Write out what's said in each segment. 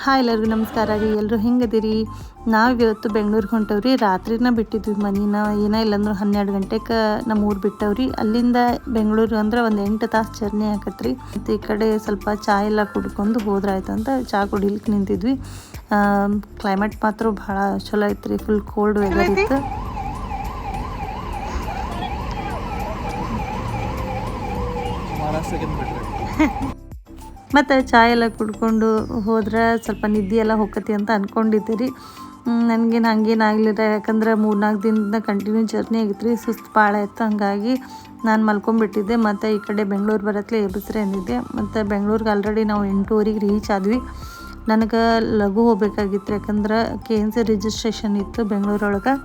Hi ಎಲ್ಲರಿಗೂ ನಮಸ್ಕಾರ ರೀ. ಎಲ್ಲರೂ ಹೆಂಗದಿರಿ? ನಾವು ಇವತ್ತು ಬೆಂಗ್ಳೂರಿಗೆ ಹೊಂಟವ್ರಿ. ರಾತ್ರಿನ ಬಿಟ್ಟಿದ್ವಿ ಮನಿನ. ಏನೋ ಇಲ್ಲಂದ್ರೆ 12 ಗಂಟೆಗೆ ನಮ್ಮ ಊರು ಬಿಟ್ಟವ್ರಿ. ಅಲ್ಲಿಂದ ಬೆಂಗಳೂರು ಅಂದ್ರೆ ಒಂದು 8 ತಾಸು ಜರ್ನಿ ಆಕತ್ರಿ. ಮತ್ತು ಈ ಕಡೆ ಸ್ವಲ್ಪ ಚಾ ಎಲ್ಲ ಕುಡ್ಕೊಂಡು ಹೋದ್ರಾಯ್ತು ಅಂತ ಚಾ ಕುಡಿಲಿಕ್ಕೆ ನಿಂತಿದ್ವಿ. ಕ್ಲೈಮೇಟ್ ಮಾತ್ರ ಭಾಳ ಚಲೋ ಐತ್ರಿ. ಫುಲ್ ಕೋಲ್ಡ್ ವೆದರ್ ಇತ್ತು. ಮತ್ತು ಚಾಯ್ ಎಲ್ಲ ಕುಡ್ಕೊಂಡು ಹೋದ್ರೆ ಸ್ವಲ್ಪ ನಿದ್ದೆ ಎಲ್ಲ ಹೋಗತಿ ಅಂತ ಅಂದ್ಕೊಂಡಿದ್ದೆ ರೀ. ನನಗೇನು ಹಂಗೇನಾಗಲಿಲ್ಲ, ಯಾಕಂದ್ರೆ 3-4 ದಿನದಿಂದ ಕಂಟಿನ್ಯೂ ಜರ್ನಿ ಆಗಿತ್ತು ರೀ. ಸುಸ್ತು ಭಾಳ ಇತ್ತು, ಹಾಗಾಗಿ ನಾನು ಮಲ್ಕೊಂಡ್ಬಿಟ್ಟಿದ್ದೆ. ಮತ್ತು ಈ ಕಡೆ ಬೆಂಗಳೂರು ಬರತ್ಲೆ ಎಬ್ಬಿಸ್ರೆ ಅಂದಿದ್ದೆ. ಮತ್ತು ಬೆಂಗಳೂರಿಗೆ ಆಲ್ರೆಡಿ ನಾವು 8:00ಗೆ ರೀಚ್ ಆದ್ವಿ. ನನಗೆ ಲಘು ಹೋಗ್ಬೇಕಾಗಿತ್ತು, ಯಾಕಂದ್ರೆ KNC ರಿಜಿಸ್ಟ್ರೇಷನ್ ಇತ್ತು ಬೆಂಗಳೂರೊಳಗೆ.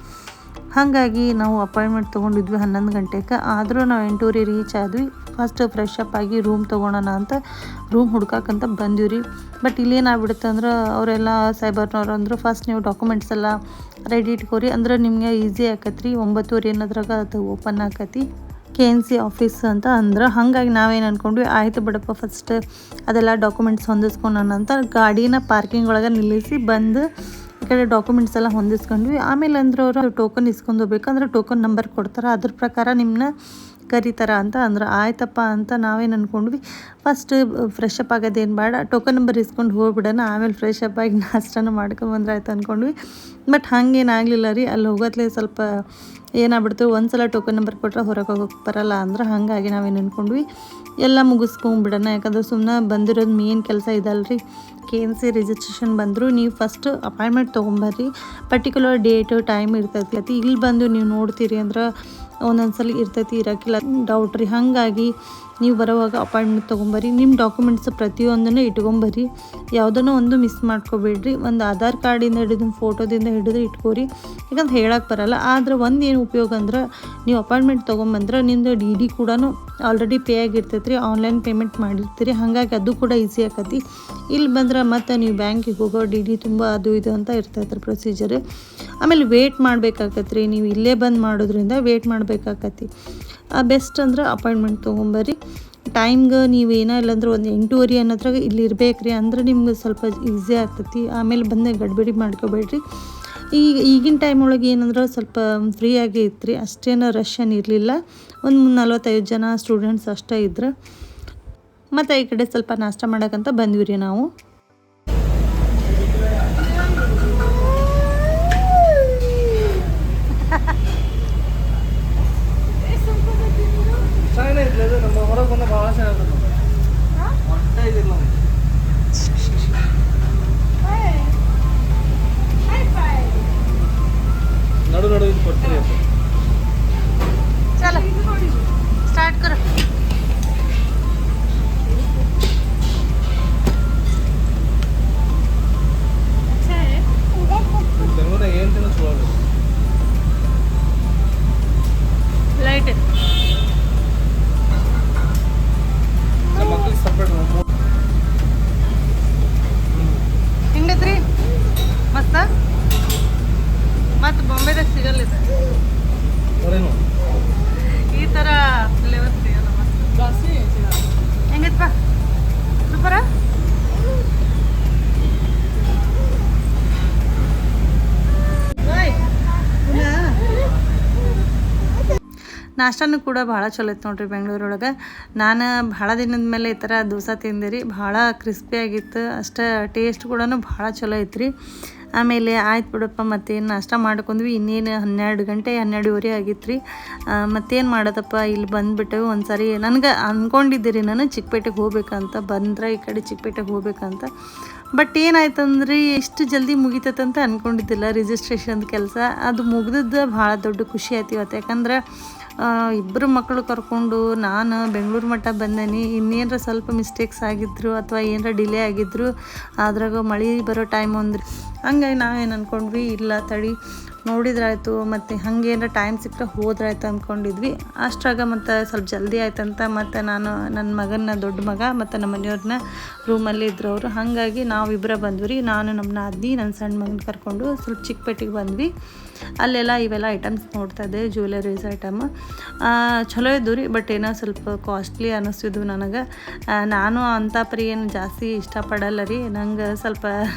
ಹಾಗಾಗಿ ನಾವು ಅಪಾಯಿಂಟ್ಮೆಂಟ್ ತೊಗೊಂಡಿದ್ವಿ 11 ಗಂಟೆಗೆ. ಆದರೂ ನಾವು 8:00 ರೀಚ್ ಆದ್ವಿ. ಫಸ್ಟ್ ಫ್ರೆಶ್ ಅಪ್ ಆಗಿ ರೂಮ್ ತೊಗೊಳೋಣ ಅಂತ ರೂಮ್ ಹುಡ್ಕಕ್ಕಂತ ಬಂದ್ವಿ ರೀ. ಬಟ್ ಇಲ್ಲೇನಾಗ್ಬಿಡುತ್ತೆ ಅಂದ್ರೆ ಅವರೆಲ್ಲ ಸೈಬರ್ನವ್ರು ಅಂದರು, ಫಸ್ಟ್ ನೀವು ಡಾಕ್ಯುಮೆಂಟ್ಸ್ ಎಲ್ಲ ರೆಡಿ ಇಟ್ಕೋರಿ, ಅಂದ್ರೆ ನಿಮಗೆ ಈಸಿ ಆಕತ್ರಿ. 9:00 ಏನದ್ರಾಗ ಅದು ಓಪನ್ ಆಕತಿ KNC ಆಫೀಸ್ ಅಂತ ಅಂದ್ರೆ. ಹಾಗಾಗಿ ನಾವೇನು ಅಂದ್ಕೊಂಡ್ವಿ, ಆಯಿತು ಬಿಡಪ್ಪ, ಫಸ್ಟ್ ಅದೆಲ್ಲ ಡಾಕ್ಯುಮೆಂಟ್ಸ್ ಹೊಂದಿಸ್ಕೊಳೋಣ ಅಂತ ಗಾಡಿನ ಪಾರ್ಕಿಂಗ್ ಒಳಗೆ ನಿಲ್ಲಿಸಿ ಬಂದು ಈ ಕಡೆ ಡಾಕ್ಯುಮೆಂಟ್ಸ್ ಎಲ್ಲ ಹೊಂದಿಸ್ಕೊಂಡ್ವಿ. ಆಮೇಲೆ ಅಂದ್ರೆ ಅವರು ಟೋಕನ್ ಇಸ್ಕೊಂಡು ಹೋಗ್ಬೇಕಂದ್ರೆ ಟೋಕನ್ ನಂಬರ್ ಕೊಡ್ತಾರೆ, ಅದ್ರ ಪ್ರಕಾರ ನಿಮ್ಮನ್ನ ಕರೀತಾರ ಅಂತ ಅಂದ್ರೆ. ಆಯ್ತಪ್ಪ ಅಂತ ನಾವೇನು ಅಂದ್ಕೊಂಡ್ವಿ, ಫಸ್ಟ್ ಫ್ರೆಶ್ ಅಪ್ ಆಗೋದೇನು ಬೇಡ, ಟೋಕನ್ ನಂಬರ್ ಇಸ್ಕೊಂಡು ಹೋಗ್ಬಿಡೋಣ, ಆಮೇಲೆ ಫ್ರೆಶ್ ಅಪ್ ಆಗಿ ನಾಷ್ಟನ ಮಾಡ್ಕೊಂಬಂದ್ರೆ ಆಯ್ತು ಅಂದ್ಕೊಂಡ್ವಿ. ಬಟ್ ಹಾಗೇನಾಗಲಿಲ್ಲ ರೀ. ಅಲ್ಲಿ ಹೋಗೋತ್ಲೇ ಸ್ವಲ್ಪ ಏನಾಗ್ಬಿಡ್ತು, ಒಂದ್ಸಲ ಟೋಕನ್ ನಂಬರ್ ಕೊಟ್ಟರೆ ಹೊರಗೆ ಹೋಗೋಕೆ ಬರಲ್ಲ ಅಂದ್ರೆ. ಹಾಗಾಗಿ ನಾವೇನು ಅಂದ್ಕೊಂಡ್ವಿ, ಎಲ್ಲ ಮುಗಿಸ್ಕೊಂಬಿಡೋಣ, ಯಾಕಂದ್ರೆ ಸುಮ್ಮನೆ ಬಂದಿರೋದು ಮೇನ್ ಕೆಲಸ ಇದಲ್ರಿ. KNC ರಿಜಿಸ್ಟ್ರೇಷನ್ ಬಂದರು, ನೀವು ಫಸ್ಟ್ ಅಪಾಯಿಂಟ್ಮೆಂಟ್ ತೊಗೊಂಬರ್ರಿ. ಪರ್ಟಿಕ್ಯುಲರ್ ಡೇಟು ಟೈಮ್ ಇರ್ತೈತಿ. ಇಲ್ಲಿ ಬಂದು ನೀವು ನೋಡ್ತೀರಿ ಅಂದ್ರೆ ಒಂದೊಂದು ಸಲ ಇರ್ತೈತಿ, ಇರೋಕ್ಕಿಲ್ಲ, ಡೌಟ್ ರೀ. ಹಾಗಾಗಿ ನೀವು ಬರೋವಾಗ ಅಪಾಯಿಂಟ್ಮೆಂಟ್ ತೊಗೊಂಬರ್ರಿ. ನಿಮ್ಮ ಡಾಕ್ಯುಮೆಂಟ್ಸ್ ಪ್ರತಿಯೊಂದನ್ನು ಇಟ್ಕೊಂಬರ್ರಿ, ಯಾವುದನ್ನೂ ಒಂದು ಮಿಸ್ ಮಾಡ್ಕೋಬೇಡ್ರಿ. ಒಂದು ಆಧಾರ್ ಕಾರ್ಡಿಂದ ಹಿಡಿದು ಫೋಟೋದಿಂದ ಹಿಡಿದು ಇಟ್ಕೋರಿ, ಯಾಕಂದ್ರೆ ಹೇಳಕ್ಕೆ ಬರಲ್ಲ. ಆದರೆ ಒಂದು ಏನು ಉಪಯೋಗ ಅಂದ್ರೆ, ನೀವು ಅಪಾಯಿಂಟ್ಮೆಂಟ್ ತೊಗೊಂಬಂದ್ರೆ ನಿಮ್ಮದು DD ಕೂಡ ಆಲ್ರೆಡಿ ಪೇ ಆಗಿರ್ತೈತೆ ರೀ, ಆನ್ಲೈನ್ ಪೇಮೆಂಟ್ ಮಾಡಿರ್ತೀರಿ. ಹಾಗಾಗಿ ಅದು ಕೂಡ ಈಸಿ ಆಕತಿ. ಇಲ್ಲಿ ಬಂದ್ರೆ ಮತ್ತು ನೀವು ಬ್ಯಾಂಕಿಗೆ ಹೋಗೋ DD ತುಂಬ ಅದು ಇದು ಅಂತ ಇರ್ತೈತೆ ರೀ ಪ್ರೊಸೀಜರ್. ಆಮೇಲೆ ವೇಟ್ ಮಾಡಬೇಕಾಗತ್ತೆ ರೀ. ನೀವು ಇಲ್ಲೇ ಬಂದು ಮಾಡೋದ್ರಿಂದ ವೇಟ್ ಮಾಡಬೇಕಾಗತ್ತೆ. ಬೆಸ್ಟ್ ಅಂದ್ರೆ ಅಪಾಯಿಂಟ್ಮೆಂಟ್ ತೊಗೊಂಬರ್ರಿ. ಟೈಮ್ಗೆ ನೀವು ಏನೋ ಇಲ್ಲಾಂದ್ರೆ ಒಂದು 8:30 ಅನ್ನೋದ್ರಾಗ ಇಲ್ಲಿ ಇರ್ಬೇಕು ರೀ, ಅಂದ್ರೆ ನಿಮ್ಗೆ ಸ್ವಲ್ಪ ಈಸಿ ಆಗ್ತೈತಿ. ಆಮೇಲೆ ಬಂದು ಗಡ್ಬಡಿ ಮಾಡ್ಕೋಬೇಡ್ರಿ. ಈಗಿನ ಟೈಮ್ ಒಳಗೆ ಏನಂದ್ರೆ ಸ್ವಲ್ಪ ಫ್ರೀಯಾಗಿ ಇತ್ತು ರೀ, ಅಷ್ಟೇನು ರಶ್ ಏನು ಇರಲಿಲ್ಲ. ಒಂದು 45 ಜನ ಸ್ಟೂಡೆಂಟ್ಸ್ ಅಷ್ಟೇ ಇದ್ರು. ಮತ್ತು ಈ ಕಡೆ ಸ್ವಲ್ಪ ನಾಷ್ಟ ಮಾಡೋಕ್ಕಂತ ಬಂದ್ವಿ ರೀ ನಾವು. चलो स्टार्ट करो. अच्छा है लाइट है ಹೆಂಗೈತ್ರಿ? ಮಸ್ತ. ಮತ್ತು ಬಾಂಬೆದಾಗ ಸಿಗಲ್ಲ ಈ ಥರ ಫ್ಲೇವರ್ ಸಿಗಲ್ಲ. ಮಸ್ತ್ ಹೆಂಗೈತಪ್ಪ? ಸೂಪರ. ನಾಷ್ಟನೂ ಕೂಡ ಭಾಳ ಚಲೋ ಇತ್ತು ನೋಡ್ರಿ ಬೆಂಗಳೂರೊಳಗೆ. ನಾನು ಭಾಳ ದಿನದ ಮೇಲೆ ಈ ಥರ ದೋಸೆ ತಿಂದೆ ರೀ. ಭಾಳ ಕ್ರಿಸ್ಪಿಯಾಗಿತ್ತು, ಅಷ್ಟೇ ಟೇಸ್ಟ್ ಕೂಡ ಭಾಳ ಚಲೋ ಐತ್ರಿ. ಆಮೇಲೆ ಆಯ್ತು ಬಿಡಪ್ಪ, ಮತ್ತೇನು ನಾಷ್ಟ ಮಾಡ್ಕೊಂಡ್ವಿ. ಇನ್ನೇನು 12 ಗಂಟೆ 12:30 ಆಗಿತ್ತು ರೀ. ಮತ್ತೇನು ಮಾಡೋದಪ್ಪ, ಇಲ್ಲಿ ಬಂದುಬಿಟ್ಟೆವು. ಒಂದು ಸಾರಿ ನನಗೆ ಅಂದ್ಕೊಂಡಿದ್ದೆ ರೀ, ನಾನು ಚಿಕ್ಕಪೇಟೆಗೆ ಹೋಗ್ಬೇಕಂತ, ಬಂದರೆ ಈ ಕಡೆ ಚಿಕ್ಕಪೇಟೆಗೆ ಹೋಗ್ಬೇಕಂತ. ಬಟ್ ಏನಾಯ್ತಂದ್ರೆ ಇಷ್ಟು ಜಲ್ದಿ ಮುಗಿತೈತಂತ ಅಂದ್ಕೊಂಡಿದ್ದಿಲ್ಲ ರಿಜಿಸ್ಟ್ರೇಷನ್ ಕೆಲಸ. ಅದು ಮುಗ್ದಿದ್ದು ಭಾಳ ದೊಡ್ಡ ಖುಷಿ ಆಯ್ತು ಇವತ್ತು. ಯಾಕಂದ್ರೆ ಇಬ್ಬರು ಮಕ್ಕಳು ಕರ್ಕೊಂಡು ನಾನು ಬೆಂಗಳೂರು ಮಟ್ಟ ಬಂದೇನಿ. ಇನ್ನೇನರ ಸ್ವಲ್ಪ ಮಿಸ್ಟೇಕ್ಸ್ ಆಗಿದ್ರು ಅಥವಾ ಏನರ ಡಿಲೇ ಆಗಿದ್ರು, ಅದ್ರಾಗ ಮಳೆ ಬರೋ ಟೈಮ್ ಅಂದ್ರಿ. ಹಂಗಾಗಿ ನಾವೇನು ಅಂದ್ಕೊಂಡ್ವಿ, ಇಲ್ಲ ತಡಿ ನೋಡಿದ್ರಾಯ್ತು, ಮತ್ತು ಹಾಗೇನಾರ ಟೈಮ್ ಸಿಕ್ಕರೆ ಹೋದ್ರಾಯ್ತು ಅಂದ್ಕೊಂಡಿದ್ವಿ. ಅಷ್ಟ್ರಾಗ ಮತ್ತು ಸ್ವಲ್ಪ ಜಲ್ದಿ ಆಯ್ತಂತ ಮತ್ತು ನಾನು ನನ್ನ ಮಗನ, ದೊಡ್ಡ ಮಗ ಮತ್ತು ನಮ್ಮ ಮನೆಯವ್ರನ್ನ ರೂಮಲ್ಲಿ ಇದ್ರು ಅವರು. ಹಾಗಾಗಿ ನಾವಿಬ್ಬರ ಬಂದ್ವಿ ರೀ. ನಾನು ನಮ್ಮ ನಾದಿನಿ ನನ್ನ ಸಣ್ಣ ಮಗನ ಕರ್ಕೊಂಡು ಸ್ವಲ್ಪ ಚಿಕ್ಕಪೇಟೆಗೆ ಬಂದ್ವಿ. ಅಲ್ಲೆಲ್ಲ ಇವೆಲ್ಲ ಐಟಮ್ಸ್ ನೋಡ್ತಾ ಇದ್ದೆ, ಜ್ಯುವೆಲರೀಸ್ ಐಟಮ್ ಚಲೋ ಇದ್ದು ರೀ. ಬಟ್ ಏನೋ ಸ್ವಲ್ಪ ಕಾಸ್ಟ್ಲಿ ಅನ್ನಿಸ್ತಿದ್ವು ನನಗೆ. ನಾನು ಅಂಥ ಪರಿ ಏನು ಜಾಸ್ತಿ ಇಷ್ಟಪಡಲ್ಲ ರೀ, ನಂಗೆ ಸ್ವಲ್ಪ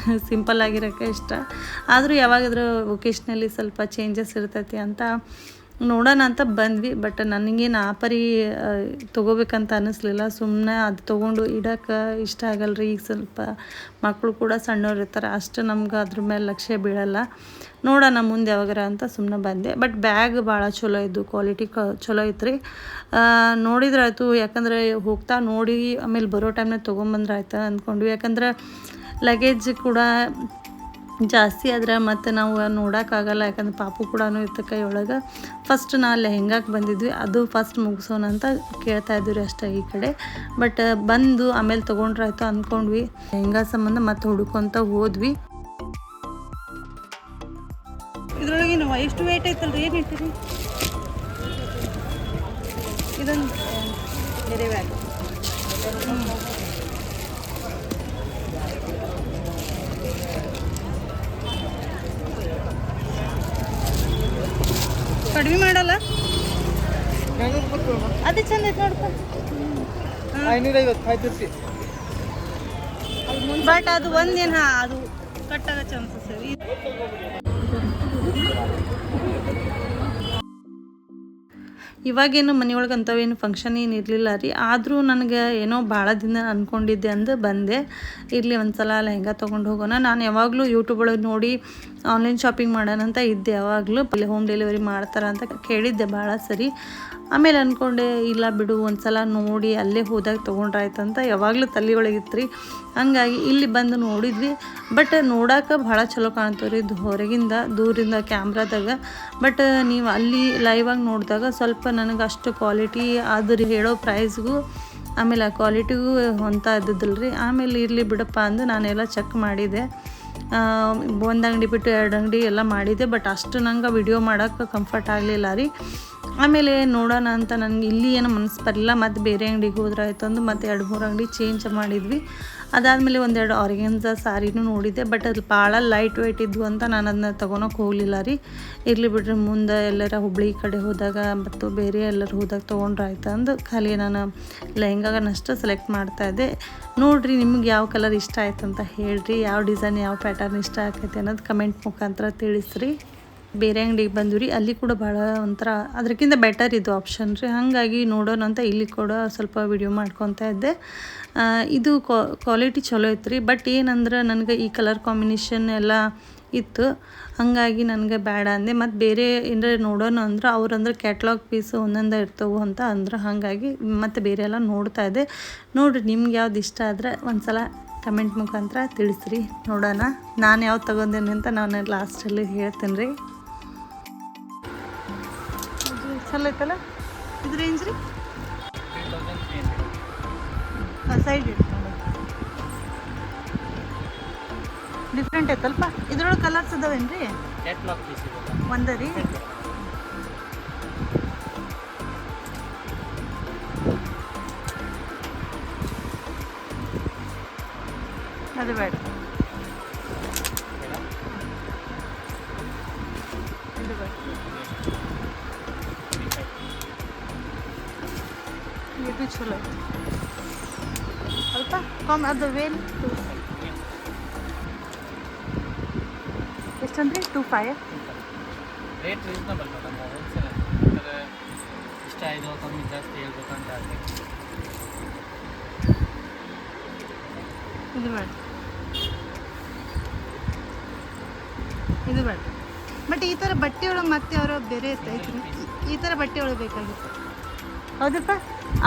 ಸಿಂಪಲ್ ಆಗಿರೋಕ್ಕೆ ಇಷ್ಟ. ಆದರೂ ಯಾವಾಗಾದ್ರೂ ಒಕೇಶ್ನಲ್ಲಿ ಸ್ವಲ್ಪ ಚೇಂಜಸ್ ಇರ್ತೈತಿ ಅಂತ ನೋಡೋಣ ಅಂತ ಬಂದ್ವಿ. ಬಟ್ ನನಗೇನು ಆ ಪರಿ ತೊಗೋಬೇಕಂತ ಅನ್ನಿಸ್ಲಿಲ್ಲ. ಸುಮ್ಮನೆ ಅದು ತೊಗೊಂಡು ಇಡೋಕೆ ಇಷ್ಟ ಆಗಲ್ಲ ರೀ. ಈಗ ಸ್ವಲ್ಪ ಮಕ್ಕಳು ಕೂಡ ಸಣ್ಣವ್ರು ಇರ್ತಾರೆ, ಅಷ್ಟು ನಮ್ಗೆ ಅದ್ರ ಮೇಲೆ ಲಕ್ಷ್ಯ ಬೀಳಲ್ಲ. ನೋಡೋಣ ಮುಂದೆ ಯಾವಾಗಾರ ಅಂತ ಸುಮ್ಮನೆ ಬಂದೆ. ಬಟ್ ಬ್ಯಾಗ್ ಭಾಳ ಚಲೋ ಇದ್ದು, ಕ್ವಾಲಿಟಿ ಚಲೋ ಇತ್ತು ರೀ. ನೋಡಿದ್ರೆ ಆಯಿತು, ಯಾಕಂದರೆ ಹೋಗ್ತಾ ನೋಡಿ ಆಮೇಲೆ ಬರೋ ಟೈಮ್ನಾಗ ತೊಗೊಂಬಂದ್ರೆ ಆಯ್ತು ಅಂದ್ಕೊಂಡ್ವಿ. ಯಾಕಂದ್ರೆ ಲಗೇಜ್ ಕೂಡ ಜಾಸ್ತಿ ಆದ್ರೆ ಮತ್ತು ನಾವು ನೋಡೋಕ್ಕಾಗಲ್ಲ, ಯಾಕಂದ್ರೆ ಪಾಪು ಕೂಡ ಇತ್ತು ಕೈಯೊಳಗೆ. ಫಸ್ಟ್ ನಾ ಲೆಹೆಂಗಾಕ್ಕೆ ಬಂದಿದ್ವಿ, ಅದು ಫಸ್ಟ್ ಮುಗಿಸೋಣ ಅಂತ ಕೇಳ್ತಾ ಇದ್ವಿ ರೀ ಅಷ್ಟೇ ಈ ಕಡೆ. ಬಟ್ ಬಂದು ಆಮೇಲೆ ತೊಗೊಂಡ್ರಾಯ್ತು ಅಂದ್ಕೊಂಡ್ವಿ. ಲೆಹೆಂಗಾ ಸಂಬಂಧ ಮತ್ತೆ ಹುಡುಕೊಂತ ಹೋದ್ವಿ. ಇದ್ರೊಳಗೆ ನಾವು ಎಷ್ಟು ವೇಟ್ ಐತಲ್ರಿ, ಏನು ಇಟ್ಟಿರಿ ಇದೊಂದು ಬೇರೆ ಬ್ಯಾಗ್. ಕಡಿಮೆ ಮಾಡಲ್ಲ, ಅದೇ ಚಂದ ಐತೆ ನೋಡ್ಕೊ. 550 ಬಟ್ ಅದು ಒಂದೇನು ಅದು ಕಟ್ಟಾಗ ಚಾನ್ಸಸ್ ಸರಿ. ಇವಾಗೇನು ಮನೆಯೊಳಗೆ ಅಂಥವೇನು ಫಂಕ್ಷನ್ ಏನು ಇರಲಿಲ್ಲ ರೀ. ಆದರೂ ನನಗೆ ಏನೋ ಭಾಳ ದಿನ ಅಂದ್ಕೊಂಡಿದ್ದೆ ಅಂದು ಬಂದೆ. ಇರಲಿ ಒಂದು ಸಲ ಲೆಹಂಗಾ ತೊಗೊಂಡು ಹೋಗೋಣ. ನಾನು ಯಾವಾಗಲೂ ಯೂಟ್ಯೂಬ್ ಒಳಗೆ ನೋಡಿ ಆನ್ಲೈನ್ ಶಾಪಿಂಗ್ ಮಾಡೋಣ ಅಂತ ಇದ್ದೆ. ಯಾವಾಗಲೂ ಹೋಮ್ ಡೆಲಿವರಿ ಮಾಡ್ತಾರೆ ಅಂತ ಕೇಳಿದ್ದೆ ಭಾಳ ಸರಿ. ಆಮೇಲೆ ಅಂದ್ಕೊಂಡೆ ಇಲ್ಲ ಬಿಡು, ಒಂದು ಸಲ ನೋಡಿ ಅಲ್ಲೇ ಹೋದಾಗ ತೊಗೊಂಡ್ರಾಯ್ತಂತ ಯಾವಾಗಲೂ ತಲೆ ಒಳಗಿತ್ತು ರೀ. ಹಂಗಾಗಿ ಇಲ್ಲಿ ಬಂದು ನೋಡಿದ್ವಿ. ಬಟ್ ನೋಡೋಕೆ ಭಾಳ ಚಲೋ ಕಾಣ್ತವೆ ರೀ ಹೊರಗಿಂದ, ದೂರಿಂದ ಕ್ಯಾಮ್ರಾದಾಗ. ಬಟ್ ನೀವು ಅಲ್ಲಿ ಲೈವಾಗಿ ನೋಡಿದಾಗ ಸ್ವಲ್ಪ ನನಗೆ ಅಷ್ಟು ಕ್ವಾಲಿಟಿ ಆದ್ರೆ ಹೇಳೋ ಪ್ರೈಸ್ಗೂ ಆಮೇಲೆ ಆ ಕ್ವಾಲಿಟಿಗೂ ಹೊಂತ ಇದ್ದಿದ್ದಿಲ್ಲ ರೀ. ಆಮೇಲೆ ಇರಲಿ ಬಿಡಪ್ಪ ಅಂದು ನಾನೆಲ್ಲ ಚೆಕ್ ಮಾಡಿದೆ. ಒಂದು ಅಂಗಡಿ ಬಿಟ್ಟು 2 ಅಂಗಡಿ ಎಲ್ಲ ಮಾಡಿದೆ. ಬಟ್ ಅಷ್ಟು ನಂಗೆ ವಿಡಿಯೋ ಮಾಡೋಕ್ಕೆ ಕಂಫರ್ಟ್ ಆಗಲಿಲ್ಲ ರೀ. ಆಮೇಲೆ ನೋಡೋಣ ಅಂತ ನನಗೆ ಇಲ್ಲಿ ಏನು ಮನಸ್ಸು ಬರಲಿಲ್ಲ. ಮತ್ತು ಬೇರೆ ಅಂಗಡಿಗೆ ಹೋದ್ರಾಯ್ತು ಅಂದು ಮತ್ತೆ 2-3 ಅಂಗಡಿ ಚೇಂಜ್ ಮಾಡಿದ್ವಿ. ಅದಾದಮೇಲೆ 1-2 ಆರ್ಗೆನ್ಸಾ ಸಾರಿನೂ ನೋಡಿದ್ದೆ. ಬಟ್ ಅದು ಭಾಳ ಲೈಟ್ ವೆಯ್ಟ್ ಇದ್ವು ಅಂತ ನಾನು ಅದನ್ನ ತೊಗೊಳಕ್ಕೆ ಹೋಗಲಿಲ್ಲ ರೀ. ಇರಲಿ ಬಿಡ್ರಿ, ಮುಂದೆ ಎಲ್ಲರ ಹುಬ್ಳಿ ಕಡೆ ಹೋದಾಗ ಮತ್ತು ಬೇರೆ ಎಲ್ಲರೂ ಹೋದಾಗ ತೊಗೊಂಡ್ರಾಯ್ತು ಅಂದು ಖಾಲಿ ನಾನು ಲೆಹಂಗಾಗನಷ್ಟು ಸೆಲೆಕ್ಟ್ ಮಾಡ್ತಾಯಿದ್ದೆ. ನೋಡಿರಿ, ನಿಮ್ಗೆ ಯಾವ ಕಲರ್ ಇಷ್ಟ ಆಯ್ತು ಅಂತ ಹೇಳ್ರಿ, ಯಾವ ಡಿಸೈನ್ ಯಾವ ಪ್ಯಾಟರ್ನ್ ಇಷ್ಟ ಆಕೈತೆ ಅನ್ನೋದು ಕಮೆಂಟ್ ಮುಖಾಂತರ ತಿಳಿಸ್ರಿ. ಬೇರೆ ಅಂಗಡಿಗೆ ಬಂದ್ವಿ, ಅಲ್ಲಿ ಕೂಡ ಭಾಳ ಒಂಥರ ಅದಕ್ಕಿಂತ ಬೆಟರ್ ಇದು ಆಪ್ಷನ್ ರೀ. ಹಾಗಾಗಿ ನೋಡೋಣ ಅಂತ ಇಲ್ಲಿ ಕೂಡ ಸ್ವಲ್ಪ ವಿಡಿಯೋ ಮಾಡ್ಕೊತಾ ಇದ್ದೆ. ಇದು ಕ್ವಾಲಿಟಿ ಚಲೋ ಇತ್ತು ರೀ. ಬಟ್ ಏನಂದ್ರೆ ನನಗೆ ಈ ಕಲರ್ ಕಾಂಬಿನೇಷನ್ ಎಲ್ಲ ಇತ್ತು, ಹಾಗಾಗಿ ನನಗೆ ಬೇಡ ಅಂದೆ. ಮತ್ತು ಬೇರೆ ಏನಾರ ನೋಡೋಣ ಅಂದ್ರೆ ಅವ್ರಂದ್ರೆ ಕ್ಯಾಟ್ಲಾಗ್ ಪೀಸ್ ಒಂದೊಂದು ಇರ್ತವೆ ಅಂತ ಅಂದ್ರೆ, ಹಾಗಾಗಿ ಮತ್ತು ಬೇರೆ ಎಲ್ಲ ನೋಡ್ತಾ ಇದ್ದೆ. ನೋಡಿರಿ, ನಿಮ್ಗೆ ಯಾವ್ದು ಇಷ್ಟ ಆದರೆ ಒಂದು ಸಲ ಕಮೆಂಟ್ ಮುಖಾಂತರ ತಿಳಿಸ್ರಿ. ನೋಡೋಣ ನಾನು ಯಾವ್ದು ತೊಗೊಂಡೇನೆ ಅಂತ ನಾನು ಲಾಸ್ಟಲ್ಲಿ ಹೇಳ್ತೇನೆ ರೀ. ಚಲೋ ಐತಲ್ಲ ಇದು ರೇಂಜ್ ರೀ. ಸೈಡ್ ಡಿಫ್ರೆಂಟ್ ಐತಲ್ಪ. ಇದ್ರೊಳಗೆ ಕಲರ್ಸ್ ಅದಾವೇನು ರೀ? ಒಂದ ರೀ. ಅದು ಬೇಡ, ಇದು ಬೇಡ. ಇದು ಚಲೋ ಐತಿ ಅಲ್ಪ ಕಮ್ಮಿ. ಅದು ವೇಲ್ ಎಷ್ಟಂದ್ರಿ? 2500. Rate reasonable madam. ಇಷ್ಟ ಆಯಿತು ಕಮ್ಮಿ ಜಾಸ್ತಿ ಹೇಳ್ಬೇಕಂತ ಆಸೆ. ಇದು ಬೇಡ, ಇದು ಬೇಡ. ಬಟ್ ಈ ಥರ ಬಟ್ಟೆ ಒಳಗೆ ಮತ್ತೆ ಅವರ ಬೇರೆ ಐತ್ರಿ. ಈ ಥರ ಬಟ್ಟೆ ಒಳಗೆ ಬೇಕಾಗಿತ್ತು. ಹೌದಪ್ಪ,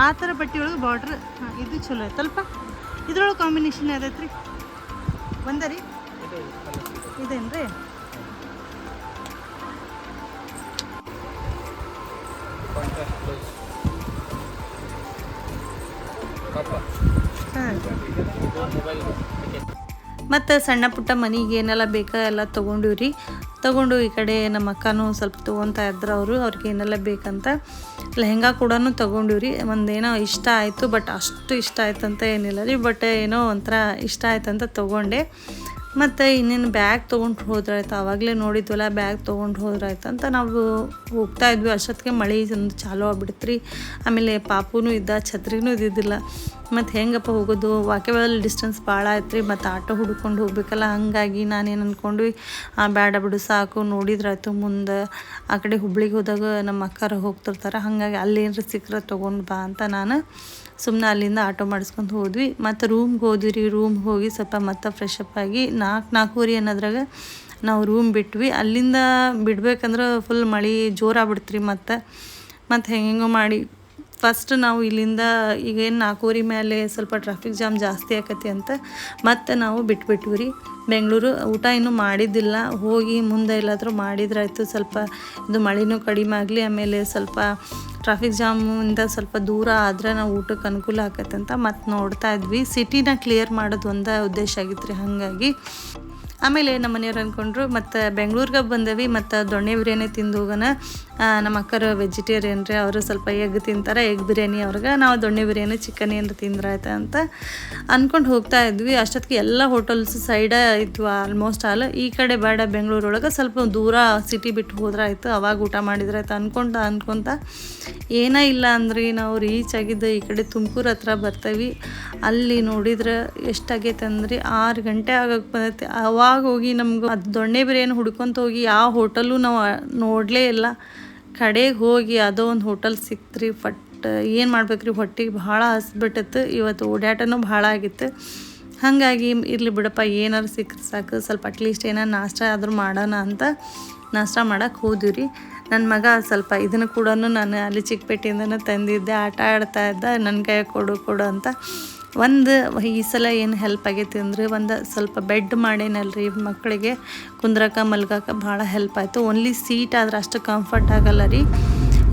ಆ ಥರ ಬಟ್ಟೆ ಒಳಗೆ ಬಾರ್ಡ್ರ್. ಹಾಂ, ಇದು ಚಲೋ ಐತಲ್ಪ. ಇದ್ರೊಳಗೆ ಕಾಂಬಿನೇಷನ್ ಯಾವ್ದೈತೆ ರೀ? ಒಂದ ರೀ, ಇದೇನು ರೀ? ಮತ್ತು ಸಣ್ಣ ಪುಟ್ಟ ಮನೆಗೆ ಏನೆಲ್ಲ ಬೇಕಾ ಎಲ್ಲ ತೊಗೊಂಡಿವ್ರಿ. ತೊಗೊಂಡು ಈ ಕಡೆ ನಮ್ಮ ಅಕ್ಕನೂ ಸ್ವಲ್ಪ ತೊಗೊತಾ ಇದ್ರು. ಅವ್ರಿಗೆ ಏನೆಲ್ಲ ಬೇಕಂತ ಲೆಹಂಗಾ ಕೂಡ ತೊಗೊಂಡಿವ್ರಿ. ಒಂದೇನೋ ಇಷ್ಟ ಆಯಿತು, ಬಟ್ ಅಷ್ಟು ಇಷ್ಟ ಆಯ್ತು ಅಂತ ಏನಿಲ್ಲ ರೀ. ಬಟ್ ಏನೋ ಒಂಥರ ಇಷ್ಟ ಆಯ್ತು ಅಂತ ತೊಗೊಂಡೆ. ಮತ್ತು ಇನ್ನೇನು ಬ್ಯಾಗ್ ತೊಗೊಂಡು ಹೋದ್ರಾಯ್ತು, ಆವಾಗಲೇ ನೋಡಿದ್ವಲ್ಲ ಬ್ಯಾಗ್ ತೊಗೊಂಡು ಹೋದ್ರಾಯ್ತು ಅಂತ ನಾವು ಹೋಗ್ತಾ ಇದ್ವಿ. ಅಷ್ಟೊತ್ತಿಗೆ ಮಳೆ ಒಂದು ಚಾಲೂ ಆಗ್ಬಿಡ್ತು ರೀ. ಆಮೇಲೆ ಪಾಪುನೂ ಇದ್ದ, ಛತ್ರಿನೂ ಇದ್ದಿದ್ದಿಲ್ಲ. ಮತ್ತು ಹೆಂಗಪ್ಪ ಹೋಗೋದು, ವಾಕೇಬಲ್ ಡಿಸ್ಟೆನ್ಸ್ ಭಾಳ ಆಯ್ತು ರೀ, ಮತ್ತು ಆಟೋ ಹುಡ್ಕೊಂಡು ಹೋಗ್ಬೇಕಲ್ಲ. ಹಾಗಾಗಿ ನಾನೇನು ಅಂದ್ಕೊಂಡ್ವಿ, ಬೇಡ ಬಿಡು ಸಾಕು, ನೋಡಿದ್ರಾಯ್ತು ಮುಂದೆ ಆ ಕಡೆ ಹುಬ್ಳಿಗೆ ಹೋದಾಗ ನಮ್ಮ ಅಕ್ಕಾರ ಹೋಗ್ತಿರ್ತಾರೆ, ಹಾಗಾಗಿ ಅಲ್ಲೇನಾರು ಸಿಕ್ಕರೆ ತೊಗೊಂಡು ಬಾ ಅಂತ ನಾನು ಸುಮ್ಮನೆ ಅಲ್ಲಿಂದ ಆಟೋ ಮಾಡಿಸ್ಕೊಂಡು ಹೋದ್ವಿ. ಮತ್ತು ರೂಮ್ಗೆ ಹೋದ್ವಿ ರೀ. ರೂಮ್ಗೆ ಹೋಗಿ ಸ್ವಲ್ಪ ಮತ್ತೆ ಫ್ರೆಶ್ ಅಪ್ ಆಗಿ 4:00 ಅನ್ನೋದ್ರಾಗ ನಾವು ರೂಮ್ ಬಿಟ್ವಿ. ಅಲ್ಲಿಂದ ಬಿಡ್ಬೇಕಂದ್ರೆ ಫುಲ್ ಮಳೆ ಜೋರಾಗ್ಬಿಡ್ತು ರೀ. ಮತ್ತು ಹೆಂಗೋ ಮಾಡಿ ಫಸ್ಟ್ ನಾವು ಇಲ್ಲಿಂದ ಈಗೇನು 4:00 ಮೇಲೆ ಸ್ವಲ್ಪ ಟ್ರಾಫಿಕ್ ಜಾಮ್ ಜಾಸ್ತಿ ಆಕತಿ ಅಂತ ಮತ್ತು ನಾವು ಬಿಟ್ಬಿಟ್ವಿ ರೀ. ಬೆಂಗಳೂರು ಊಟ ಇನ್ನೂ ಮಾಡಿದ್ದಿಲ್ಲ, ಹೋಗಿ ಮುಂದೆ ಎಲ್ಲಾದರೂ ಮಾಡಿದ್ರಾಯ್ತು. ಸ್ವಲ್ಪ ಇದು ಮಳೆನೂ ಕಡಿಮೆ ಆಗಲಿ, ಆಮೇಲೆ ಸ್ವಲ್ಪ ಟ್ರಾಫಿಕ್ ಜಾಮಿಂದ ಸ್ವಲ್ಪ ದೂರ ಆದರೆ ನಾವು ಊಟಕ್ಕೆ ಅನುಕೂಲ ಆಕತ್ತೆ ಅಂತ ಮತ್ತು ನೋಡ್ತಾ ಇದ್ವಿ. ಸಿಟಿನ ಕ್ಲಿಯರ್ ಮಾಡೋದು ಒಂದೇ ಉದ್ದೇಶ ಆಗಿತ್ತು ರೀ. ಹಾಗಾಗಿ ಆಮೇಲೆ ನಮ್ಮ ಮನೆಯವ್ರು ಅಂದ್ಕೊಂಡ್ರು ಮತ್ತು ಬೆಂಗ್ಳೂರಿಗೆ ಬಂದೇವಿ, ಮತ್ತು ದೊಣ್ಣೆ ಬಿರಿಯಾನಿ ತಿಂದು ಹೋಗೋಣ. ನಮ್ಮ ಅಕ್ಕರು ವೆಜಿಟೇರಿಯನ್ ರೀ, ಅವರು ಸ್ವಲ್ಪ ಎಗ್ ತಿಂತಾರೆ, ಎಗ್ ಬಿರಿಯಾನಿ ಅವ್ರಿಗೆ. ನಾವು ದೊಣ್ಣೆ ಬಿರಿಯಾನಿ ಚಿಕನ್ ಏನಾರು ತಿಂದ್ರಾಯ್ತು ಅಂತ ಅಂದ್ಕೊಂಡು ಹೋಗ್ತಾ ಇದ್ವಿ. ಅಷ್ಟೊತ್ತಿಗೆ ಎಲ್ಲ ಹೋಟೆಲ್ಸ್ ಸೈಡ ಇದ್ವು ಆಲ್ಮೋಸ್ಟ್ ಆಲ್. ಈ ಕಡೆ ಬೇಡ, ಬೆಂಗಳೂರೊಳಗೆ ಸ್ವಲ್ಪ ದೂರ ಸಿಟಿ ಬಿಟ್ಟು ಹೋದ್ರಾಯ್ತು, ಅವಾಗ ಊಟ ಮಾಡಿದ್ರಾಯ್ತು ಅನ್ಕೊತ ಏನೇ ಇಲ್ಲ ಅಂದ್ರಿ ನಾವು ರೀಚ್ ಆಗಿದ್ದು ಈ ಕಡೆ ತುಮಕೂರು ಹತ್ರ ಬರ್ತೀವಿ. ಅಲ್ಲಿ ನೋಡಿದ್ರೆ ಎಷ್ಟಾಗೈತೆ ಅಂದ್ರೆ 6 ಗಂಟೆ ಆಗಕ್ಕೆ ಬಂದೈತೆ. ಅವಾಗ ಹೋಗಿ ನಮ್ಗೆ ಅದು ದೊಣ್ಣೆ ಬಿರಿಯಾನಿ ಹುಡ್ಕೊತ ಹೋಗಿ ಯಾವ ಹೋಟೆಲು ನಾವು ನೋಡಲೇ ಇಲ್ಲ. ಕಡೆಗೆ ಹೋಗಿ ಅದೋ ಒಂದು ಹೋಟೆಲ್ ಸಿಕ್ತ್ರಿ. ಏನು ಮಾಡ್ಬೇಕ್ರಿ, ಹೊಟ್ಟೆಗೆ ಭಾಳ ಹಸ್ಬಿಟ್ಟಿತ್ತು. ಇವತ್ತು ಓಡಾಟನೂ ಭಾಳ ಆಗಿತ್ತು. ಹಾಗಾಗಿ ಇರಲಿ ಬಿಡಪ್ಪ, ಏನಾರು ಸಿಕ್ಕರೆ ಸಾಕು, ಸ್ವಲ್ಪ ಅಟ್ಲೀಸ್ಟ್ ಏನಾರು ನಾಷ್ಟ ಆದರೂ ಮಾಡೋಣ ಅಂತ ನಾಷ್ಟ ಮಾಡೋಕ್ಕೆ ಹೋದ್ವಿ ರೀ. ನನ್ನ ಮಗ ಸ್ವಲ್ಪ ಇದನ್ನು ಕೂಡ ನಾನು ಅಲ್ಲಿ ಚಿಕ್ಕಪೇಟೆಯಿಂದನೇ ತಂದಿದ್ದೆ, ಆಟ ಆಡ್ತಾ ಇದ್ದ. ನನ್ನ ಕೈ ಕೊಡು ಅಂತ. ಈ ಸಲ ಏನು ಹೆಲ್ಪ್ ಆಗೈತಿ ಅಂದರೆ, ಸ್ವಲ್ಪ ಬೆಡ್ ಮಾಡೇನಲ್ರಿ ಮಕ್ಕಳಿಗೆ ಕುಂದ್ರಕ್ಕೆ ಮಲ್ಗಕ್ಕೆ ಭಾಳ ಹೆಲ್ಪ್ ಆಯಿತು. ಓನ್ಲಿ ಸೀಟ್ ಆದ್ರೆ ಅಷ್ಟು ಕಂಫರ್ಟ್ ಆಗಲ್ಲ ರೀ.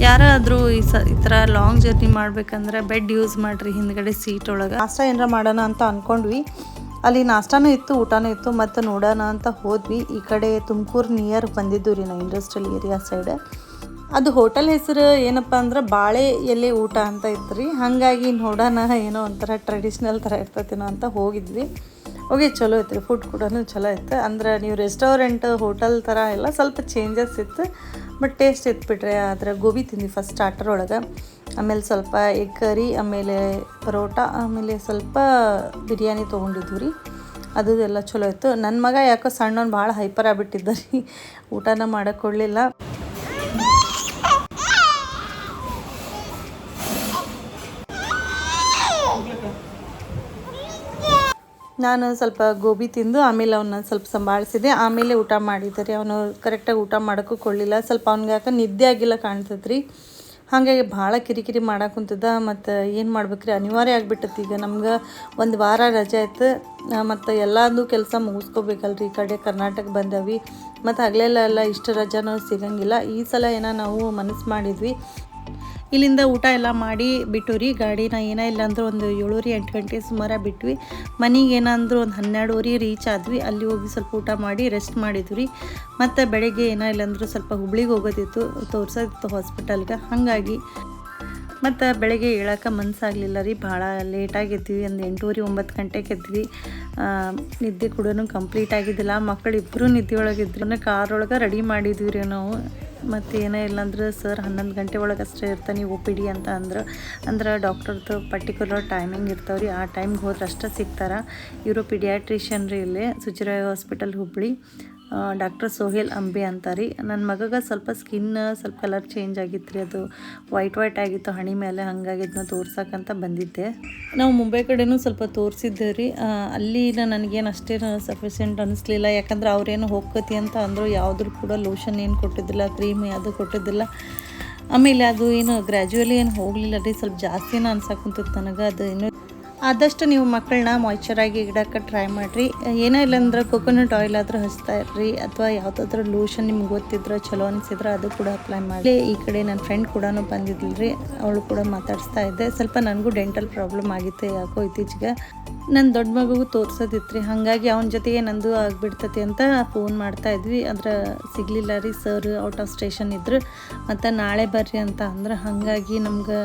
ಯಾರಾದರೂ ಈ ಥರ ಲಾಂಗ್ ಜರ್ನಿ ಮಾಡ್ಬೇಕಂದ್ರೆ ಬೆಡ್ ಯೂಸ್ ಮಾಡಿರಿ ಹಿಂದ್ಗಡೆ ಸೀಟ್ ಒಳಗೆ. ನಾಷ್ಟ ಏನಾರ ಮಾಡೋಣ ಅಂತ ಅಂದ್ಕೊಂಡ್ವಿ. ಅಲ್ಲಿ ನಾಷ್ಟಾನೂ ಇತ್ತು, ಊಟನೂ ಇತ್ತು. ಮತ್ತು ನೋಡೋಣ ಅಂತ ಹೋದ್ವಿ. ಈ ಕಡೆ ತುಮಕೂರು ನಿಯರ್ ಬಂದಿದ್ದು ರೀ ನಾವು, ಇಂಡಸ್ಟ್ರಿಯಲ್ ಏರಿಯಾ ಸೈಡ್. ಅದು ಹೋಟೆಲ್ ಹೆಸರು ಏನಪ್ಪ ಅಂದ್ರೆ ಬಾಳೆ ಎಲೆ ಊಟ ಅಂತ ಇತ್ತು ರೀ. ಹಾಗಾಗಿ ನೋಡೋಣ, ಏನೋ ಒಂಥರ ಟ್ರೆಡಿಷ್ನಲ್ ಥರ ಇರ್ತೈತೇನೋ ಅಂತ ಹೋಗಿದ್ವಿ. ಚಲೋ ಇತ್ತು ರೀ, ಫುಡ್ ಕೂಡ ಚಲೋ ಇತ್ತು. ಅಂದ್ರೆ ನೀವು ರೆಸ್ಟೋರೆಂಟ್ ಹೋಟೆಲ್ ಥರ ಎಲ್ಲ ಸ್ವಲ್ಪ ಚೇಂಜಸ್ ಇತ್ತು, ಬಟ್ ಟೇಸ್ಟ್ ಇತ್ತು ಬಿಡ್ರಿ. ಅದರ ಗೋಬಿ ತಿಂದ್ವಿ ಫಸ್ಟ್ ಸ್ಟಾರ್ಟರ್ ಒಳಗೆ, ಆಮೇಲೆ ಸ್ವಲ್ಪ ಎಗ್ ಕರಿ, ಆಮೇಲೆ ಪರೋಟ, ಆಮೇಲೆ ಸ್ವಲ್ಪ ಬಿರಿಯಾನಿ ತೊಗೊಂಡಿದ್ವಿ ರೀ. ಅದು ಎಲ್ಲ ಚಲೋ ಇತ್ತು. ನನ್ನ ಮಗ ಯಾಕೋ ಸಣ್ಣವನು ಭಾಳ ಹೈಪರ್ ಆಗಿಬಿಟ್ಟಿದ್ದ ರೀ, ಊಟನ ಮಾಡೋಕ್ಕೆ ಕೊಡಲಿಲ್ಲ. ನಾನು ಸ್ವಲ್ಪ ಗೋಬಿ ತಿಂದು ಆಮೇಲೆ ಅವನ್ನ ಸ್ವಲ್ಪ ಸಂಭಾಳಿಸಿದೆ, ಆಮೇಲೆ ಊಟ ಮಾಡಿದ್ದಾರೆ. ಅವನು ಕರೆಕ್ಟಾಗಿ ಊಟ ಮಾಡೋಕ್ಕೂ ಕೊಡಲಿಲ್ಲ. ಸ್ವಲ್ಪ ಅವ್ನಿಗೆ ಯಾಕೆ ನಿದ್ದೆ ಆಗಿಲ್ಲ ಕಾಣ್ತದೆ ರೀ. ಹಾಗಾಗಿ ಭಾಳ ಕಿರಿಕಿರಿ ಮಾಡಕ್ಕೆ ಕುಂತಿದ್ದ. ಮತ್ತು ಏನು ಮಾಡ್ಬೇಕ್ರಿ, ಅನಿವಾರ್ಯ ಆಗಿಬಿಟ್ಟೈತಿ. ಈಗ ನಮ್ಗೆ 1 ವಾರ ರಜೆ ಆಯ್ತು, ಮತ್ತು ಎಲ್ಲದೂ ಕೆಲಸ ಮುಗಿಸ್ಕೋಬೇಕಲ್ರಿ. ಈ ಕಡೆ ಕರ್ನಾಟಕ ಬಂದವಿ, ಮತ್ತು ಹಗಲೆಲ್ಲ ಇಷ್ಟು ರಜೆನೂ ಸಿಗಂಗಿಲ್ಲ. ಈ ಸಲ ಏನೋ ನಾವು ಮನಸ್ಸು ಮಾಡಿದ್ವಿ, ಇಲ್ಲಿಂದ ಊಟ ಎಲ್ಲ ಮಾಡಿ ಬಿಟ್ಟು ರೀ ಗಾಡಿನ. ಏನೋ ಇಲ್ಲ ಅಂದ್ರೆ ಒಂದು 7-8 ಗಂಟೆ ಸುಮಾರು ಬಿಟ್ವಿ. ಮನೆಗೆ ಏನಂದ್ರೆ ಒಂದು 12:30 ರೀಚ್ ಆದ್ವಿ. ಅಲ್ಲಿ ಹೋಗಿ ಸ್ವಲ್ಪ ಊಟ ಮಾಡಿ ರೆಸ್ಟ್ ಮಾಡಿದ್ವಿ ರೀ. ಮತ್ತು ಬೆಳಗ್ಗೆ ಏನೋ ಇಲ್ಲಾಂದ್ರೆ ಸ್ವಲ್ಪ ಹುಬ್ಳಿಗೆ ಹೋಗೋದಿತ್ತು, ತೋರ್ಸೋದಿತ್ತು ಹಾಸ್ಪಿಟಲ್ಗೆ. ಹಾಗಾಗಿ ಮತ್ತು ಬೆಳಗ್ಗೆ ಹೇಳೋಕೆ ಮನಸ್ಸಾಗಲಿಲ್ಲ ರೀ, ಭಾಳ ಲೇಟಾಗಿದ್ವಿ. ಒಂದು 8:30-9 ಗಂಟೆಗೆ ಎದ್ವಿ. ನಿದ್ದೆ ಕೂಡ ಕಂಪ್ಲೀಟ್ ಆಗಿದ್ದಿಲ್ಲ. ಮಕ್ಕಳು ಇಬ್ಬರು ನಿದ್ದೆ ಒಳಗಿದ್ರು. ಕಾರೊಳಗೆ ರೆಡಿ ಮಾಡಿದ್ವಿ ರೀ ನಾವು. ಮತ್ತು ಏನೋ ಇಲ್ಲಾಂದ್ರೆ ಸರ್ 11 ಗಂಟೆ ಒಳಗೆ ಅಷ್ಟೇ ಇರ್ತಾನೆ OPD ಅಂತ ಅಂದ್ರೆ ಡಾಕ್ಟರ್ದು ಪರ್ಟಿಕ್ಯುಲರ್ ಟೈಮಿಂಗ್ ಇರ್ತಾವೆ ರೀ. ಆ ಟೈಮ್ಗೆ ಹೋದ್ರೆ ಅಷ್ಟೇ ಸಿಗ್ತಾರೆ. ಇವರು ಪಿಡಿಯಾಟ್ರಿಷಿಯನ್ ರೀ, ಇಲ್ಲಿ ಸುಚಿರಾಯ ಹಾಸ್ಪಿಟಲ್ ಹುಬ್ಳಿ, ಡಾಕ್ಟರ್ ಸೋಹೇಲ್ ಅಂಬೆ ಅಂತಾರೆ. ನನ್ನ ಮಗಗೆ ಸ್ವಲ್ಪ ಸ್ಕಿನ್ ಸ್ವಲ್ಪ ಕಲರ್ ಚೇಂಜ್ ಆಗಿತ್ತು ರೀ, ಅದು ವೈಟ್ ಆಗಿತ್ತು ಹಣೆ ಮೇಲೆ. ಹಾಗಾಗಿ ಇದನ್ನ ತೋರ್ಸಕ್ಕಂತ ಬಂದಿದ್ದೆ. ನಾವು ಮುಂಬೈ ಕಡೆನೂ ಸ್ವಲ್ಪ ತೋರಿಸಿದ್ದೆ ರೀ. ಅಲ್ಲಿ ನನಗೇನು ಅಷ್ಟೇನು ಸಫಿಷಿಯೆಂಟ್ ಅನ್ನಿಸ್ಲಿಲ್ಲ, ಯಾಕಂದ್ರೆ ಅವ್ರೇನು ಹೋಗ್ಕತಿ ಅಂತ ಅಂದರು. ಯಾವುದ್ರೂ ಕೂಡ ಲೋಷನ್ ಏನು ಕೊಟ್ಟಿದ್ದಿಲ್ಲ, ಕ್ರೀಮ್ ಯಾವುದು ಕೊಟ್ಟಿದ್ದಿಲ್ಲ. ಆಮೇಲೆ ಅದು ಏನು ಗ್ರ್ಯಾಜುವಲಿ ಏನು ಹೋಗಲಿಲ್ಲ ರೀ, ಸ್ವಲ್ಪ ಜಾಸ್ತಿನ ಅನ್ಸಕ್ಕಂತಿತ್ತು ನನಗೆ. ಅದು ಇನ್ನೂ ಆದಷ್ಟು ನೀವು ಮಕ್ಕಳನ್ನ ಮಾಯ್ಚರಾಗಿ ಇಡೋಕ್ಕೆ ಟ್ರೈ ಮಾಡಿರಿ. ಏನೋ ಇಲ್ಲಾಂದ್ರೆ ಕೊಕೊನಟ್ ಆಯಿಲ್ ಆದರೂ ಹಚ್ತಾ ಇರ್ರಿ, ಅಥವಾ ಯಾವುದಾದ್ರೂ ಲೋಷನ್ ನಿಮ್ಗೆ ಗೊತ್ತಿದ್ರೆ ಚಲೋ ಅನಿಸಿದ್ರೆ ಅದು ಕೂಡ ಅಪ್ಲೈ ಮಾಡಿ. ಈ ಕಡೆ ನನ್ನ ಫ್ರೆಂಡ್ ಕೂಡ ಬಂದಿದ್ಲು ರೀ, ಅವಳು ಕೂಡ ಮಾತಾಡಿಸ್ತಾ ಇದ್ದೆ. ಸ್ವಲ್ಪ ನನಗೂ ಡೆಂಟಲ್ ಪ್ರಾಬ್ಲಮ್ ಆಗಿತ್ತು ಯಾಕೋ ಇತ್ತೀಚೆಗೆ. ನನ್ನ ದೊಡ್ಡ ಮಗುಗೂ ತೋರಿಸೋದಿತ್ತು ರೀ, ಹಾಗಾಗಿ ಅವನ ಜೊತೆಗೆ ನಂದು ಆಗಿಬಿಡ್ತತಿ ಅಂತ ಫೋನ್ ಮಾಡ್ತಾ ಇದ್ವಿ. ಆದರೆ ಸಿಗಲಿಲ್ಲ ರೀ, ಸರ್ ಔಟ್ ಆಫ್ ಸ್ಟೇಷನ್ ಇದ್ರು. ಮತ್ತು ನಾಳೆ ಬರ್ರಿ ಅಂತ ಅಂದ್ರೆ, ಹಾಗಾಗಿ ನಮ್ಗೆ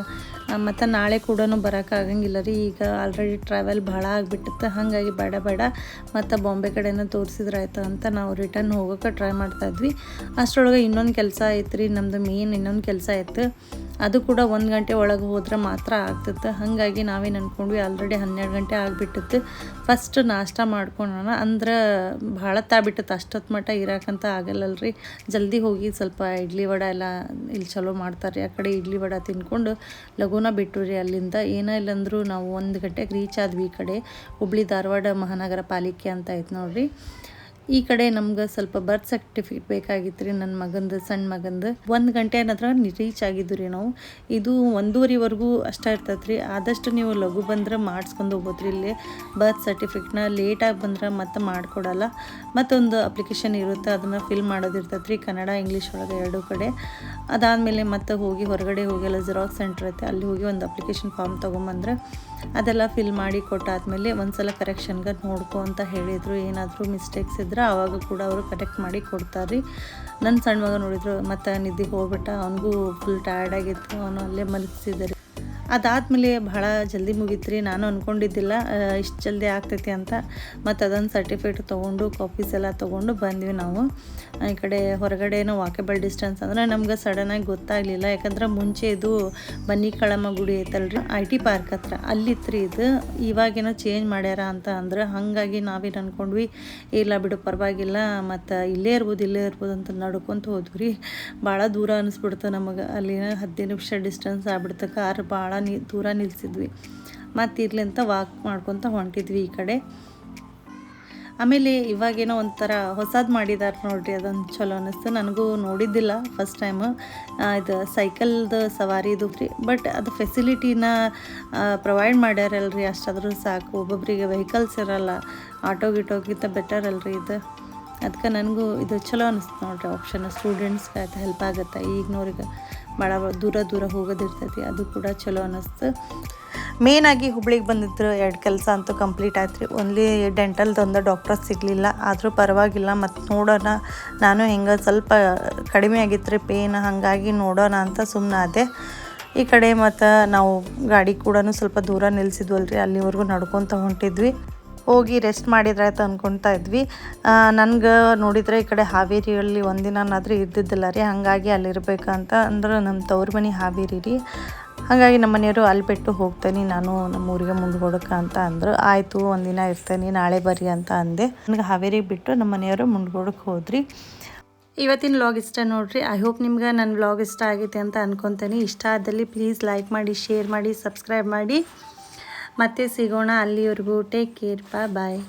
ಮತ್ತು ನಾಳೆ ಕೂಡ ಬರೋಕ್ಕಾಗಂಗಿಲ್ಲ ರೀ. ಈಗ ಆಲ್ರೆಡಿ ಟ್ರಾವೆಲ್ ಭಾಳ ಆಗಿಬಿಟ್ಟಿತ್ತು. ಹಾಗಾಗಿ ಬೇಡ ಮತ್ತು ಬಾಂಬೆ ಕಡೆನೇ ತೋರಿಸಿದ್ರಾಯ್ತು ಅಂತ ನಾವು ರಿಟರ್ನ್ ಹೋಗೋಕೆ ಟ್ರೈ ಮಾಡ್ತಾಯಿದ್ವಿ. ಅಷ್ಟರೊಳಗೆ ಇನ್ನೊಂದು ಕೆಲಸ ಐತೆ ರೀ, ನಮ್ಮದು ಮೇನ್ ಇನ್ನೊಂದು ಕೆಲಸ ಇತ್ತು. ಅದು ಕೂಡ 1 ಗಂಟೆ ಒಳಗೆ ಹೋದ್ರೆ ಮಾತ್ರ ಆಗ್ತಿತ್ತು. ಹಾಗಾಗಿ ನಾವೇನು ಅಂದ್ಕೊಂಡ್ವಿ, ಆಲ್ರೆಡಿ 12 ಗಂಟೆ ಆಗಿಬಿಟ್ಟಿತ್ತು. ಫಸ್ಟ್ ನಾಷ್ಟ ಮಾಡ್ಕೊಳ್ಳೋಣ ಅಂದ್ರೆ ಭಾಳ ತಾಬಿಟ್ಟಿತ್ತು. ಅಷ್ಟೊತ್ತು ಮಟ್ಟ ಇರೋಕ್ಕಂತ ಆಗಲ್ಲಲ್ರಿ. ಜಲ್ದಿ ಹೋಗಿ ಸ್ವಲ್ಪ ಇಡ್ಲಿ ವಡೆ ಎಲ್ಲ ಇಲ್ಲಿ ಚಲೋ ಮಾಡ್ತಾರೆ, ಆ ಕಡೆ ಇಡ್ಲಿ ವಡೆ ತಿನ್ಕೊಂಡು ಲಘುನ ಬಿಟ್ಟು ರೀ ಅಲ್ಲಿಂದ. ಏನೋ ಇಲ್ಲಂದ್ರೂ ನಾವು 1 ಗಂಟೆಗೆ ರೀಚ್ ಆದ್ವಿ. ಈ ಕಡೆ ಹುಬ್ಳಿ ಧಾರವಾಡ ಮಹಾನಗರ ಪಾಲಿಕೆ ಅಂತ ಐತೆ ನೋಡ್ರಿ. ಈ ಕಡೆ ನಮ್ಗೆ ಸ್ವಲ್ಪ ಬರ್ತ್ ಸರ್ಟಿಫಿಕೇಟ್ ಬೇಕಾಗಿತ್ತು ರೀ, ನನ್ನ ಮಗಂದು, ಸಣ್ಣ ಮಗಂದು. 1 ಗಂಟೆ ಏನಾದ್ರೆ ರೀಚ್ ಆಗಿದ್ದು ರೀ ನಾವು. ಇದು 1:30ವರೆಗೂ ಅಷ್ಟೇ ಇರ್ತೈತೆ ರೀ. ಆದಷ್ಟು ನೀವು ಲಘು ಬಂದ್ರೆ ಮಾಡಿಸ್ಕೊಂಡು ಹೋಗ್ಬೋದು ರೀ. ಇಲ್ಲಿ ಬರ್ತ್ ಸರ್ಟಿಫಿಕೇಟ್ನ ಲೇಟಾಗಿ ಬಂದ್ರೆ ಮತ್ತೆ ಮಾಡಿಕೊಡಲ್ಲ. ಮತ್ತೊಂದು ಅಪ್ಲಿಕೇಶನ್ ಇರುತ್ತೆ, ಅದನ್ನು ಫಿಲ್ ಮಾಡೋದಿರ್ತೈತೆ ರೀ, ಕನ್ನಡ ಇಂಗ್ಲೀಷ್ ಒಳಗೆ 2 ಕಡೆ. ಅದಾದಮೇಲೆ ಮತ್ತೆ ಹೋಗಿ ಹೊರಗಡೆ ಹೋಗಿ ಎಲ್ಲ ಜೆರಾಕ್ಸ್ ಸೆಂಟ್ರ್ ಐತೆ, ಅಲ್ಲಿ ಹೋಗಿ ಒಂದು ಅಪ್ಲಿಕೇಶನ್ ಫಾರ್ಮ್ ತೊಗೊಂಬಂದ್ರೆ ಅದೆಲ್ಲ ಫಿಲ್ ಮಾಡಿ ಕೊಟ್ಟಾದಮೇಲೆ ಒಂದು ಸಲ ಕರೆಕ್ಷನ್ಗೆ ನೋಡ್ಕೊ ಅಂತ ಹೇಳಿದರು. ಏನಾದರೂ ಮಿಸ್ಟೇಕ್ಸ್ ಇದ್ದರೆ ಆವಾಗ ಕೂಡ ಅವರು ಕರೆಕ್ಟ್ ಮಾಡಿ ಕೊಡ್ತಾರೆ ರೀ. ನನ್ನ ಸಣ್ಣ ಮಗ ನೋಡಿದ್ರು ಮತ್ತು ನಿದ್ದೆಗೆ ಹೋಗ್ಬಿಟ್ಟ. ಅವನಿಗೂ ಫುಲ್ ಟಯರ್ಡಾಗಿತ್ತು, ಅವನು ಅಲ್ಲೇ ಮಲಗಿಸಿದ್ದಾರೆ. ಅದಾದಮೇಲೆ ಭಾಳ ಜಲ್ದಿ ಮುಗೀತು ರೀ. ನಾನು ಅಂದ್ಕೊಂಡಿದ್ದಿಲ್ಲ ಇಷ್ಟು ಜಲ್ದಿ ಆಗ್ತೈತಿ ಅಂತ. ಮತ್ತು ಅದೊಂದು ಸರ್ಟಿಫಿಕೇಟ್ ತೊಗೊಂಡು ಕಾಪೀಸ್ ಎಲ್ಲ ತೊಗೊಂಡು ಬಂದ್ವಿ ನಾವು. ಈ ಕಡೆ ಹೊರಗಡೆನೂ ವಾಕೇಬಲ್ ಡಿಸ್ಟೆನ್ಸ್ ಅಂದರೆ ನಮ್ಗೆ ಸಡನ್ನಾಗಿ ಗೊತ್ತಾಗಲಿಲ್ಲ. ಯಾಕಂದ್ರೆ ಮುಂಚೆ ಇದು ಬನ್ನಿ ಕಳಮ್ಮ ಗುಡಿ ಐತಲ್ರಿ, IT ಪಾರ್ಕ್ ಹತ್ರ ಅಲ್ಲಿತ್ತು ರೀ. ಇದು ಇವಾಗೇನೋ ಚೇಂಜ್ ಮಾಡ್ಯಾರ ಅಂತ ಅಂದ್ರೆ, ಹಾಗಾಗಿ ನಾವೇನು ಅಂದ್ಕೊಂಡ್ವಿ, ಇಲ್ಲ ಬಿಡು ಪರವಾಗಿಲ್ಲ ಮತ್ತು ಇಲ್ಲೇ ಇರ್ಬೋದು ಅಂತ ನಡ್ಕೊತ ಹೋದ್ವಿ ರೀ. ಭಾಳ ದೂರ ಅನಿಸ್ಬಿಡ್ತು ನಮಗೆ. ಅಲ್ಲಿನ 15 ನಿಮಿಷ ಡಿಸ್ಟೆನ್ಸ್ ಆಗ್ಬಿಡ್ತು. ಕಾರ್ ಭಾಳ ದೂರ ನಿಲ್ಲಿಸಿದ್ವಿ. ಮತ್ತು ಇರ್ಲಿ ಅಂತ ವಾಕ್ ಮಾಡ್ಕೊತ ಹೊಂಟಿದ್ವಿ ಈ ಕಡೆ. ಆಮೇಲೆ ಇವಾಗೇನೋ ಒಂಥರ ಹೊಸದು ಮಾಡಿದ್ದಾರೆ ನೋಡ್ರಿ, ಅದೊಂದು ಚಲೋ ಅನ್ನಿಸ್ತು. ನನಗೂ ನೋಡಿದ್ದಿಲ್ಲ ಫಸ್ಟ್ ಟೈಮು. ಇದು ಸೈಕಲ್ದು ಸವಾರಿ ಇದು ಫ್ರೀ, ಬಟ್ ಅದು ಫೆಸಿಲಿಟಿನ ಪ್ರೊವೈಡ್ ಮಾಡ್ಯಾರಲ್ರಿ, ಅಷ್ಟಾದರೂ ಸಾಕು. ಒಬ್ಬೊಬ್ಬರಿಗೆ ವೆಹಿಕಲ್ಸ್ ಇರೋಲ್ಲ, ಆಟೋಗಿಂತ ಬೆಟರ್ ಅಲ್ರಿ ಇದು. ಅದಕ್ಕೆ ನನಗೂ ಇದು ಚಲೋ ಅನ್ನಿಸ್ತು ನೋಡ್ರಿ ಆಪ್ಷನ್. ಸ್ಟೂಡೆಂಟ್ಸ್ಗೆ ಅದು ಹೆಲ್ಪ್ ಆಗುತ್ತೆ. ಈಗಿನವ್ರಿಗೆ ಭಾಳ ದೂರ ಹೋಗೋದಿರ್ತೈತಿ, ಅದು ಕೂಡ ಚಲೋ ಅನ್ನಿಸ್ತು. ಮೇನಾಗಿ ಹುಬ್ಳಿಗೆ ಬಂದಿದ್ರು 2 ಕೆಲಸ ಅಂತೂ ಕಂಪ್ಲೀಟ್ ಆಯ್ತು ರೀ. ಓನ್ಲಿ ಡೆಂಟಲ್ದೊಂದು ಡಾಕ್ಟರ್ ಸಿಗಲಿಲ್ಲ, ಆದರೂ ಪರವಾಗಿಲ್ಲ ಮತ್ತು ನೋಡೋಣ. ನಾನು ಹೆಂಗೆ ಸ್ವಲ್ಪ ಕಡಿಮೆ ಆಗಿತ್ತು ರೀ ಪೇನ್, ಹಾಗಾಗಿ ನೋಡೋಣ ಅಂತ ಸುಮ್ಮನಾದೆ. ಈ ಕಡೆ ಮತ್ತು ನಾವು ಗಾಡಿ ಕೂಡ ಸ್ವಲ್ಪ ದೂರ ನಿಲ್ಲಿಸಿದ್ವಲ್ರಿ, ಅಲ್ಲಿವರೆಗೂ ನಡ್ಕೊತ ಹೊಂಟಿದ್ವಿ. ಹೋಗಿ ರೆಸ್ಟ್ ಮಾಡಿದ್ರಾಯ್ತು ಅಂದ್ಕೊತಾ ಇದ್ವಿ. ನನಗೆ ನೋಡಿದರೆ ಈ ಕಡೆ ಹಾವೇರಿಯಲ್ಲಿ ಒಂದಿನಾದ್ರೂ ಇದ್ದಿದ್ದಿಲ್ಲ ರೀ. ಹಾಗಾಗಿ ಅಲ್ಲಿರ್ಬೇಕಂತ ಅಂದ್ರೆ ನಮ್ಮ ತವ್ರ ಮನೆ ಹಾವೇರಿ ರೀ. ಹಾಗಾಗಿ ನಮ್ಮ ಮನೆಯವರು ಅಲ್ಲಿ ಬಿಟ್ಟು ಹೋಗ್ತೇನೆ ನಾನು ನಮ್ಮ ಊರಿಗೆ ಮುಂಡ್ಗೋಡಕ್ಕೆ ಅಂತ ಅಂದರು. ಆಯಿತು, ಒಂದಿನ ಇರ್ತೇನೆ, ನಾಳೆ ಬರ್ರಿ ಅಂತ ಅಂದೆ. ನನಗೆ ಹಾವೇರಿಗೆ ಬಿಟ್ಟು ನಮ್ಮ ಮನೆಯವರು ಮುಂಡ್ಗೋಡಕ್ಕೆ ಹೋದ್ರಿ. ಇವತ್ತಿನ ವ್ಲಾಗ್ ಇಷ್ಟ ನೋಡ್ರಿ. ಐ ಹೋಪ್ ನಿಮ್ಗೆ ನನ್ನ ವ್ಲಾಗ್ ಇಷ್ಟ ಆಗೈತೆ ಅಂತ ಅನ್ಕೊತೀನಿ. ಇಷ್ಟ ಆದಲ್ಲಿ ಪ್ಲೀಸ್ ಲೈಕ್ ಮಾಡಿ, ಶೇರ್ ಮಾಡಿ, ಸಬ್ಸ್ಕ್ರೈಬ್ ಮಾಡಿ. ಮತ್ತೆ ಸಿಗೋಣ. ಅಲ್ಲಿವರೆಗೂ ಟೇಕ್ ಕೇರ್, ಬಾಯ್.